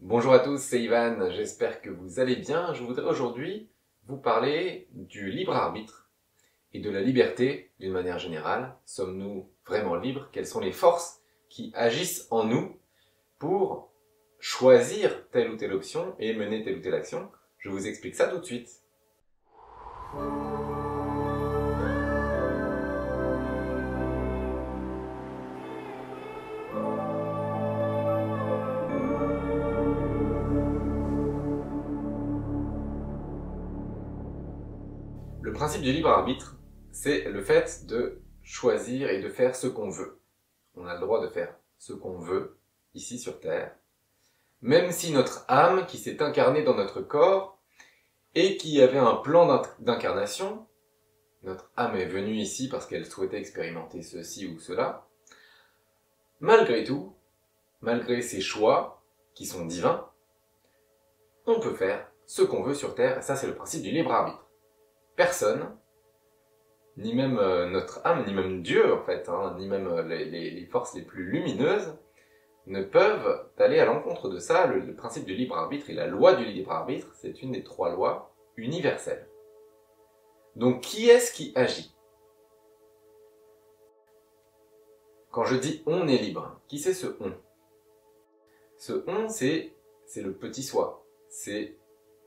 Bonjour à tous, c'est Ivan, j'espère que vous allez bien. Je voudrais aujourd'hui vous parler du libre arbitre et de la liberté d'une manière générale. Sommes-nous vraiment libres? Quelles sont les forces qui agissent en nous pour choisir telle ou telle option et mener telle ou telle action? Je vous explique ça tout de suite. Le principe du libre arbitre, c'est le fait de choisir et de faire ce qu'on veut. On a le droit de faire ce qu'on veut ici sur Terre, même si notre âme qui s'est incarnée dans notre corps et qui avait un plan d'incarnation, notre âme est venue ici parce qu'elle souhaitait expérimenter ceci ou cela, malgré tout, malgré ses choix qui sont divins, on peut faire ce qu'on veut sur Terre, et ça c'est le principe du libre arbitre. Personne, ni même notre âme, ni même Dieu en fait, ni même les forces les plus lumineuses, ne peuvent aller à l'encontre de ça. Le principe du libre arbitre et la loi du libre arbitre, c'est une des trois lois universelles. Donc qui est-ce qui agit? Quand je dis on est libre, qui c'est ce on? Ce on, c'est le petit soi. C'est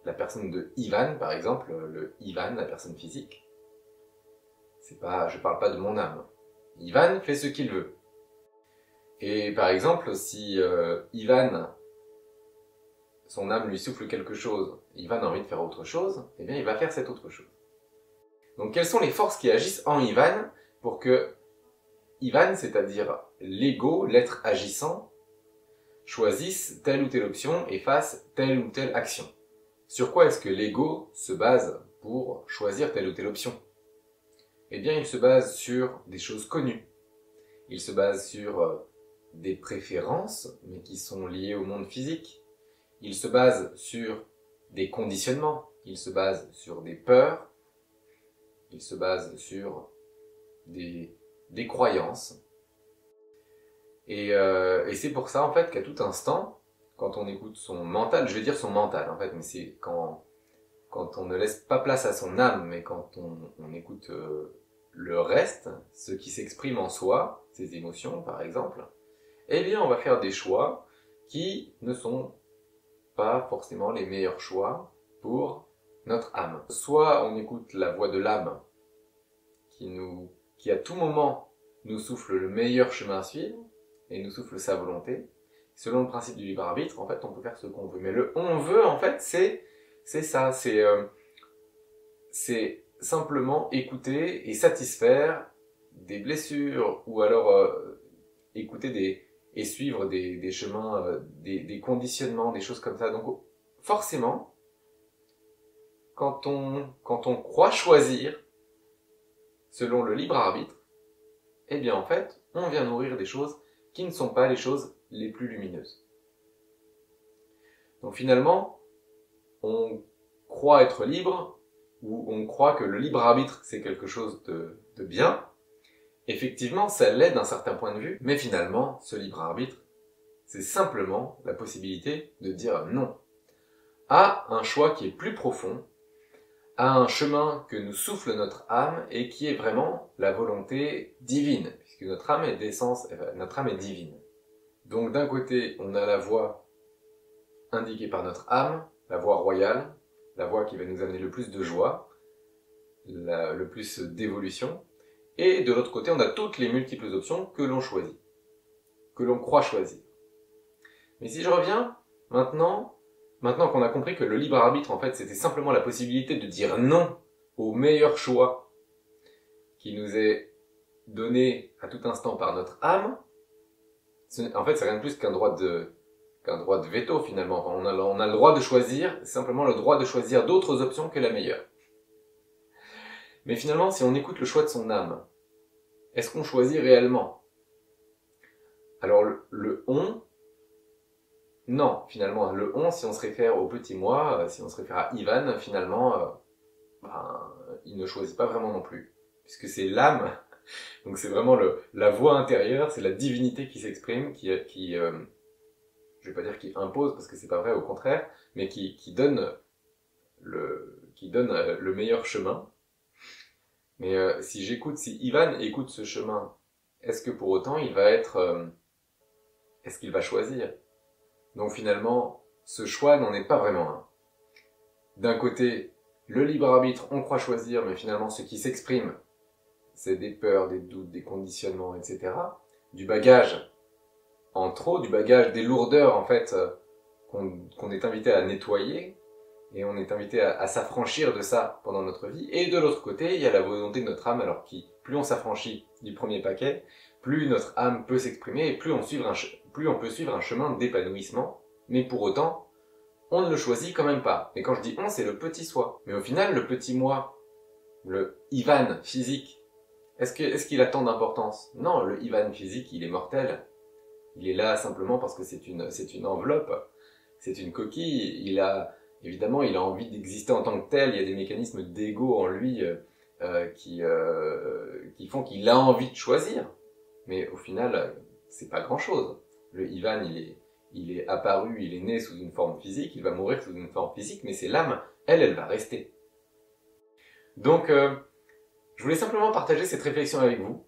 la personne de Ivan, par exemple, le Ivan, la personne physique. C'est pas, je parle pas de mon âme. Ivan fait ce qu'il veut. Et par exemple, si Ivan, son âme lui souffle quelque chose, Ivan a envie de faire autre chose, eh bien il va faire cette autre chose. Donc quelles sont les forces qui agissent en Ivan pour que Ivan, c'est-à-dire l'ego, l'être agissant, choisisse telle ou telle option et fasse telle ou telle action? Sur quoi est-ce que l'ego se base pour choisir telle ou telle option? Eh bien, il se base sur des choses connues. Il se base sur des préférences, mais qui sont liées au monde physique. Il se base sur des conditionnements. Il se base sur des peurs. Il se base sur des croyances. Et c'est pour ça, en fait, qu'à tout instant, quand on écoute son mental, je vais dire son mental, en fait, mais c'est quand on ne laisse pas place à son âme, mais quand on écoute le reste, ce qui s'exprime en soi, ses émotions, par exemple, eh bien, on va faire des choix qui ne sont pas forcément les meilleurs choix pour notre âme. Soit on écoute la voix de l'âme, qui à tout moment nous souffle le meilleur chemin à suivre, et nous souffle sa volonté. Selon le principe du libre arbitre, en fait, on peut faire ce qu'on veut. Mais le on veut, en fait, c'est ça, c'est simplement écouter et satisfaire des blessures, ou alors écouter et suivre des chemins, des conditionnements, des choses comme ça. Donc, forcément, quand on croit choisir, selon le libre arbitre, eh bien, en fait, on vient nourrir des choses qui ne sont pas les choses les plus lumineuses. Donc finalement, on croit être libre, ou on croit que le libre arbitre c'est quelque chose de bien. Effectivement, ça l'est d'un certain point de vue, mais finalement, ce libre arbitre, c'est simplement la possibilité de dire non à un choix qui est plus profond, à un chemin que nous souffle notre âme et qui est vraiment la volonté divine, puisque notre âme est d'essence, notre âme est divine. Donc d'un côté, on a la voie indiquée par notre âme, la voie royale, la voie qui va nous amener le plus de joie, le plus d'évolution, et de l'autre côté, on a toutes les multiples options que l'on choisit, que l'on croit choisir. Mais si je reviens, maintenant qu'on a compris que le libre arbitre, en fait, c'était simplement la possibilité de dire non au meilleur choix qui nous est donné à tout instant par notre âme, en fait, c'est rien de plus qu'un droit de veto, finalement. Enfin, on a le droit de choisir, simplement le droit de choisir d'autres options que la meilleure. Mais finalement, si on écoute le choix de son âme, est-ce qu'on choisit réellement? Alors, le on, non, finalement, le on, si on se réfère au petit moi, si on se réfère à Ivan, finalement, il ne choisit pas vraiment non plus. Puisque c'est l'âme, donc c'est vraiment la voix intérieure, c'est la divinité qui s'exprime, je vais pas dire qui impose parce que c'est pas vrai, au contraire, mais qui donne le meilleur chemin. Mais si Ivan écoute ce chemin, est-ce que pour autant est-ce qu'il va choisir? Donc finalement, ce choix n'en est pas vraiment un. D'un côté, le libre arbitre, on croit choisir, mais finalement ce qui s'exprime, c'est des peurs, des doutes, des conditionnements, etc. Du bagage en trop, du bagage, des lourdeurs en fait qu'on est invité à nettoyer, et on est invité à s'affranchir de ça pendant notre vie. Et de l'autre côté, il y a la volonté de notre âme, alors qui, plus on s'affranchit du premier paquet, plus notre âme peut s'exprimer, et plus on peut suivre un chemin d'épanouissement, mais pour autant, on ne le choisit quand même pas. Et quand je dis on, c'est le petit soi. Mais au final, le petit moi, le Ivan physique, est-ce qu'il a tant d'importance? Non, le Ivan physique, il est mortel. Il est là simplement parce que c'est une enveloppe, c'est une coquille. Évidemment, il a envie d'exister en tant que tel. Il y a des mécanismes d'ego en lui qui font qu'il a envie de choisir. Mais au final, c'est pas grand-chose. Le Ivan, il est apparu, il est né sous une forme physique, il va mourir sous une forme physique, mais c'est l'âme, elle va rester. Donc, je voulais simplement partager cette réflexion avec vous,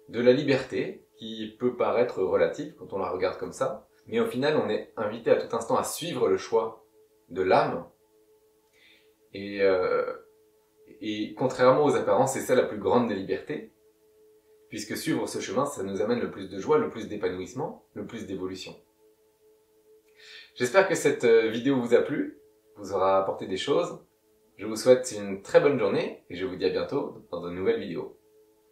de la liberté, qui peut paraître relative quand on la regarde comme ça, mais au final, on est invité à tout instant à suivre le choix de l'âme, et contrairement aux apparences, c'est ça la plus grande des libertés, puisque suivre ce chemin, ça nous amène le plus de joie, le plus d'épanouissement, le plus d'évolution. J'espère que cette vidéo vous a plu, vous aura apporté des choses. Je vous souhaite une très bonne journée et je vous dis à bientôt dans de nouvelles vidéos.